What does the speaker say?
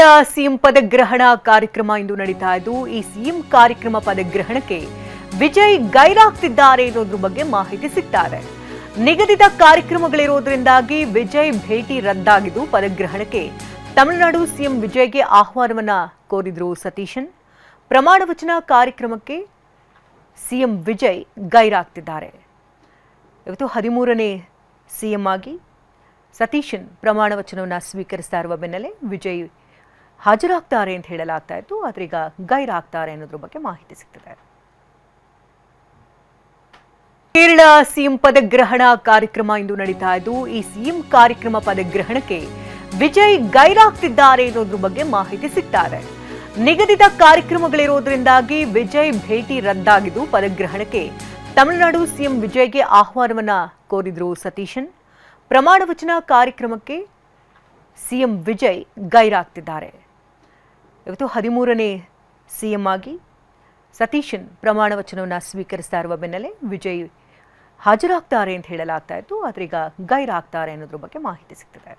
Kerala CM ಪದಗ್ರಹಣ ಕಾರ್ಯಕ್ರಮ ಇಂದು ನಡೀತಾ ಇದ್ದು ಈ ಸಿಎಂ ಕಾರ್ಯಕ್ರಮ ಪದಗ್ರಹಣಕ್ಕೆ ವಿಜಯ್ ಗೈರಾಗ್ತಿದ್ದಾರೆ ಅನ್ನೋದ್ರ ಬಗ್ಗೆ ಮಾಹಿತಿ ಸಿಗ್ತಾ ಇದೆ. ನಿಗದಿತ ಕಾರ್ಯಕ್ರಮಗಳಿರೋದ್ರಿಂದಾಗಿ ವಿಜಯ್ ಭೇಟಿ ರದ್ದಾಗಿದ್ದು ಪದಗ್ರಹಣಕ್ಕೆ ತಮಿಳುನಾಡು ಸಿಎಂ ವಿಜಯ್ಗೆ ಆಹ್ವಾನವನ್ನ ಕೋರಿದ್ರು ಸತೀಶನ್. ಪ್ರಮಾಣ ವಚನ ಕಾರ್ಯಕ್ರಮಕ್ಕೆ ಸಿಎಂ ವಿಜಯ್ ಗೈರಾಗ್ತಿದ್ದಾರೆ. ಇವತ್ತು 13ನೇ ಸಿಎಂ ಆಗಿ ಸತೀಶನ್ ಪ್ರಮಾಣ ವಚನವನ್ನು ಸ್ವೀಕರಿಸ್ತಾ ಇರುವ ಬೆನ್ನಲ್ಲೇ ವಿಜಯ್ ಹಾಜರಾಗ್ತಾರೆ ಅಂತ ಹೇಳಲಾಗ್ತಾ ಇತ್ತು. ಆದರೆ ಈಗ ಗೈರಾಗ್ತಾರೆ ಅನ್ನೋದ್ರ ಬಗ್ಗೆ ಮಾಹಿತಿ ಸಿಗ್ತಿದೆ. ಕೇರಳ ಸಿಎಂ ಪದಗ್ರಹಣ ಕಾರ್ಯಕ್ರಮ ಇಂದು ನಡೀತಾ ಇದ್ದು ಈ ಸಿಎಂ ಕಾರ್ಯಕ್ರಮ ಪದಗ್ರಹಣಕ್ಕೆ ವಿಜಯ್ ಗೈರಾಗ್ತಿದ್ದಾರೆ ಅನ್ನೋದ್ರ ಬಗ್ಗೆ ಮಾಹಿತಿ ಸಿಗ್ತಾ ಇದೆ. ನಿಗದಿತ ಕಾರ್ಯಕ್ರಮಗಳಿರೋದ್ರಿಂದಾಗಿ ವಿಜಯ್ ಭೇಟಿ ರದ್ದಾಗಿದ್ದು ಪದಗ್ರಹಣಕ್ಕೆ ತಮಿಳುನಾಡು ಸಿಎಂ ವಿಜಯ್ಗೆ ಆಹ್ವಾನವನ್ನ ಕೋರಿದ್ರು ಸತೀಶನ್. ಪ್ರಮಾಣ ವಚನ ಕಾರ್ಯಕ್ರಮಕ್ಕೆ ಸಿಎಂ ವಿಜಯ್ ಗೈರಾಗ್ತಿದ್ದಾರೆ. ಇವತ್ತು 13ನೇ ಸಿಎಂ ಆಗಿ ಸತೀಶನ್ ಪ್ರಮಾಣ ವಚನವನ್ನು ಸ್ವೀಕರಿಸ್ತಾ ಇರುವ ಬೆನ್ನಲ್ಲೇ ವಿಜಯ್ ಹಾಜರಾಗ್ತಾರೆ ಅಂತ ಹೇಳಲಾಗ್ತಾ ಇತ್ತು. ಆದರೆ ಈಗ ಗೈರಾಗ್ತಾರೆ ಅನ್ನೋದ್ರ ಬಗ್ಗೆ ಮಾಹಿತಿ ಸಿಗ್ತಿದೆ.